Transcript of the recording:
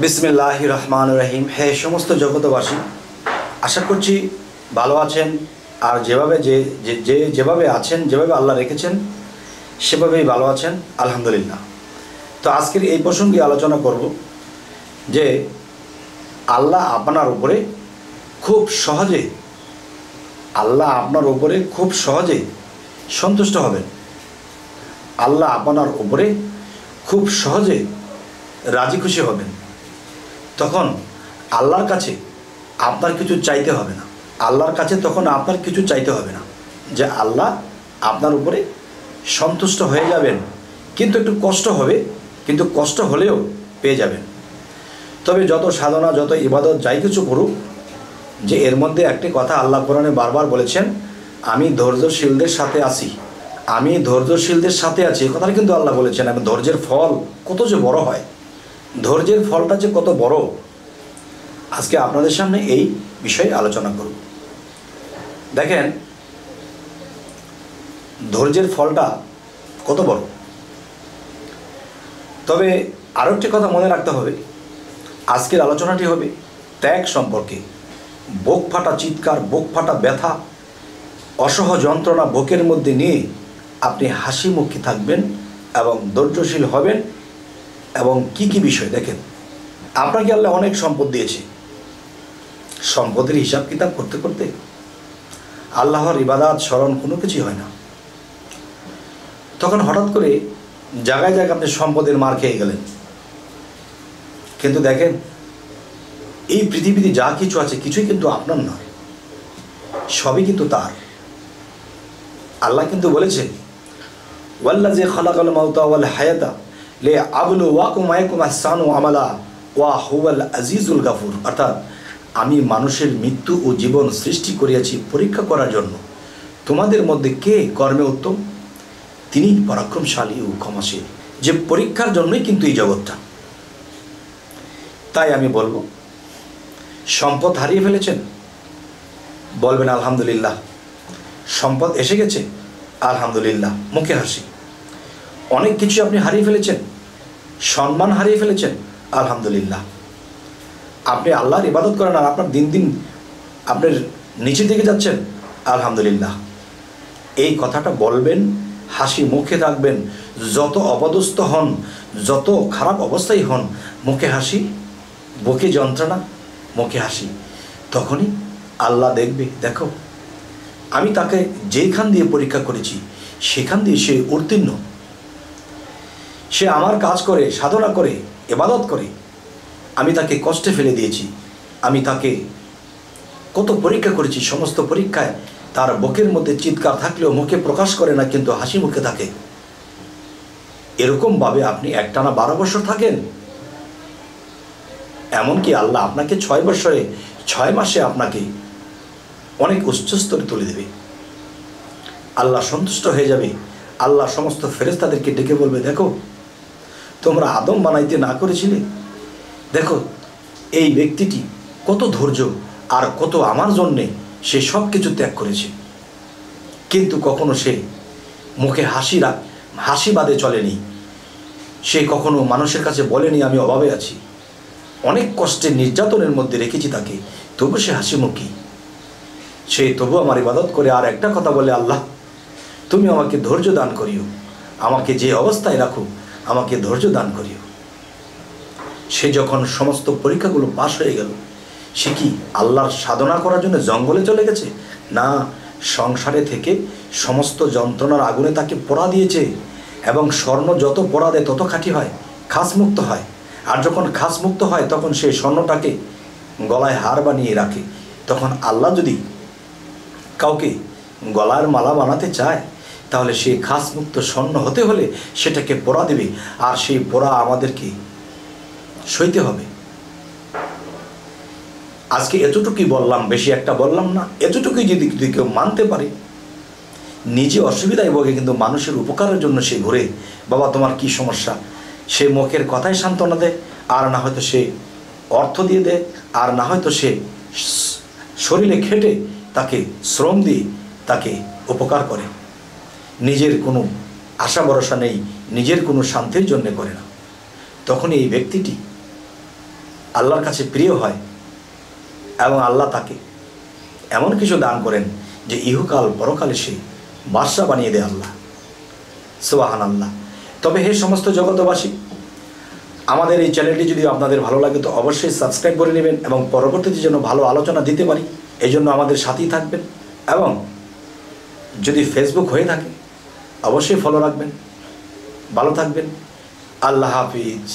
বিসমিল্লাহির রহমানির রহিম। হে সমস্ত জগতবাসী, আশা করছি ভালো আছেন। আর যেভাবে আছেন, যেভাবে আল্লাহ রেখেছেন সেভাবেই ভালো আছেন, আলহামদুলিল্লাহ। তো আজকের এই প্রসঙ্গে আলোচনা করব যে আল্লাহ আপনার উপরে খুব সহজে সন্তুষ্ট হবেন। আল্লাহ আপনার উপরে খুব সহজে রাজি খুশি হবেন। তখন আল্লাহর কাছে আপনার কিছু চাইতে হবে না। যে আল্লাহ আপনার উপরে সন্তুষ্ট হয়ে যাবেন, কিন্তু একটু কষ্ট হবে, কিন্তু কষ্ট হলেও পেয়ে যাবেন। তবে যত সাধনা, যত ইবাদত, যাই কিছু করুক, যে এর মধ্যে একটি কথা আল্লাহ কোরআনে বারবার বলেছেন, আমি ধৈর্যশীলদের সাথে আছি। এই কথাটা কিন্তু আল্লাহ বলেছেন। এবং ধৈর্যের ফল কত যে বড় হয়, ধৈর্যের ফলটা যে কত বড়, আজকে আপনাদের সামনে এই বিষয়ে আলোচনা করব। দেখেন, ধৈর্যের ফলটা কত বড়। তবে আরও একটি কথা মনে রাখতে হবে, আজকের আলোচনাটি হবে ত্যাগ সম্পর্কে। বুক ফাটা চিৎকার, বুক ফাটা ব্যথা, অসহ যন্ত্রণা বুকের মধ্যে নিয়ে আপনি হাসিমুখী থাকবেন এবং ধৈর্যশীল হবেন। এবং কি কি বিষয় দেখেন, আপনাকে আল্লাহ অনেক সম্পদ দিয়েছে। সম্পদের হিসাব কিতাব করতে করতে আল্লাহর ইবাদত, স্মরণ কোনো কিছুই হয় না। তখন হঠাৎ করে জায়গায় জায়গায় আপনি সম্পদের মার খেয়ে গেলেন। কিন্তু দেখেন, এই পৃথিবীতে যা কিছু আছে কিছুই কিন্তু আপনার নয়, সবই কিন্তু তার। আল্লাহ কিন্তু বলেছে, ওয়াল্লাযী খালাকাল মাউতা ওয়াল হায়াতা লিয়াবলুওয়াকুম আইয়ুকুম আহসানু আমালা ওয়া হুয়াল আজিজুল গাফুর। অর্থাৎ আমি মানুষের মৃত্যু ও জীবন সৃষ্টি করিয়াছি পরীক্ষা করার জন্য, তোমাদের মধ্যে কে কর্মে উত্তম, তিনি পরাক্রমশালী ও ক্ষমাশীল। যে পরীক্ষার জন্যই কিন্তু এই জগৎটা। তাই আমি বলবো, সম্পদ হারিয়ে ফেলেছেন, বলবেন আলহামদুলিল্লাহ। সম্পদ এসে গেছে, আলহামদুলিল্লাহ, মুখে হাসি। অনেক কিছু আপনি হারিয়ে ফেলেছেন, সম্মান হারিয়ে ফেলেছেন, আলহামদুলিল্লাহ। আপনি আল্লাহর ইবাদত করেন আর আপনার দিন দিন আপনার নিচের দিকে যাচ্ছেন, আলহামদুলিল্লাহ। এই কথাটা বলবেন, হাসি মুখে থাকবেন। যত অপদস্থ হন, যত খারাপ অবস্থায় হন, মুখে হাসি, বুকে যন্ত্রণা, মুখে হাসি। তখনই আল্লাহ দেখবে, দেখো আমি তাকে যেখান দিয়ে পরীক্ষা করেছি সেখান দিয়ে সে উত্তীর্ণ। সে আমার কাজ করে, সাধনা করে, ইবাদত করে, আমি তাকে কষ্টে ফেলে দিয়েছি। আমি তাকে কত পরীক্ষা করেছি, সমস্ত পরীক্ষায় তার বুকের মধ্যে চিৎকার থাকলেও মুখে প্রকাশ করে না, কিন্তু হাসি মুখে থাকে। এরকমভাবে আপনি একটানা 12 বছর থাকেন। এমনকি আল্লাহ আপনাকে 6 বছরে 6 মাসে আপনাকে অনেক উচ্চস্তরে তুলে দেবে। আল্লাহ সন্তুষ্ট হয়ে যাবে। আল্লাহ সমস্ত ফেরেশতাদেরকে ডেকে বলবে, দেখো তোমরা আদম বানাইতে না করেছিলে, দেখো এই ব্যক্তিটি কত ধৈর্য আর কত আমার জন্যে সে সব কিছু ত্যাগ করেছে, কিন্তু কখনো সে মুখে হাসি বাদে চলেনি। সে কখনো মানুষের কাছে বলেনি আমি অভাবে আছি। অনেক কষ্টের নির্যাতনের মধ্যে রেখেছি তাকে, তবু সে হাসিমুখী। সে তবু আমার ইবাদত করে আর একটা কথা বলে, আল্লাহ তুমি আমাকে ধৈর্য দান করিও, আমাকে যে অবস্থায় রাখো আমাকে ধৈর্য দান করিও। সে যখন সমস্ত পরীক্ষাগুলো পাশ হয়ে গেল, সে কি আল্লাহর সাধনা করার জন্য জঙ্গলে চলে গেছে? না, সংসারে থেকে সমস্ত যন্ত্রণার আগুনে তাকে পোড়া দিয়েছে। এবং স্বর্ণ যত পোড়া দেয় তত খাঁটি হয়, খাসমুক্ত হয়। আর যখন খাসমুক্ত হয় তখন সে স্বর্ণটাকে গলায় হার বানিয়ে রাখে। তখন আল্লাহ যদি কাউকে গলার মালা বানাতে চায়, তাহলে সেই খাসমুক্ত স্বর্ণ হতে হলে সেটাকে পোড়া দেবে, আর সেই পোড়া আমাদেরকে সইতে হবে। আজকে এতটুকুই বললাম, বেশি একটা বললাম না। এতটুকুই যদি কেউ মানতে পারে, নিজে অসুবিধায় ভোগে কিন্তু মানুষের উপকারের জন্য সে ঘুরে, বাবা তোমার কি সমস্যা, সে মুখের কথায় সান্ত্বনা দেয়, আর না হয়তো সে অর্থ দিয়ে দেয়, আর না হয়তো সে শরীরে খেটে তাকে শ্রম দিয়ে তাকে উপকার করে। নিজের কোনো আশা ভরসা নেই, নিজের কোনো শান্তির জন্য করে না। তখন এই ব্যক্তিটি আল্লাহর কাছে প্রিয় হয় এবং আল্লাহ তাকে এমন কিছু দান করেন যে ইহকাল পরকালে সে বাদশা বানিয়ে দেয় আল্লাহ। সুবহানাল্লাহ। তবে হে সমস্ত জগতবাসী, আমাদের এই চ্যানেলটি যদি আপনাদের ভালো লাগে তো অবশ্যই সাবস্ক্রাইব করে নেবেন এবং পরবর্তীতে যেন ভালো আলোচনা দিতে পারি এই জন্য আমাদের সাথেই থাকবেন। এবং যদি ফেসবুক হয়ে থাকে অবশ্যই ফলো রাখবেন। ভালো থাকবেন। আল্লাহ হাফিজ।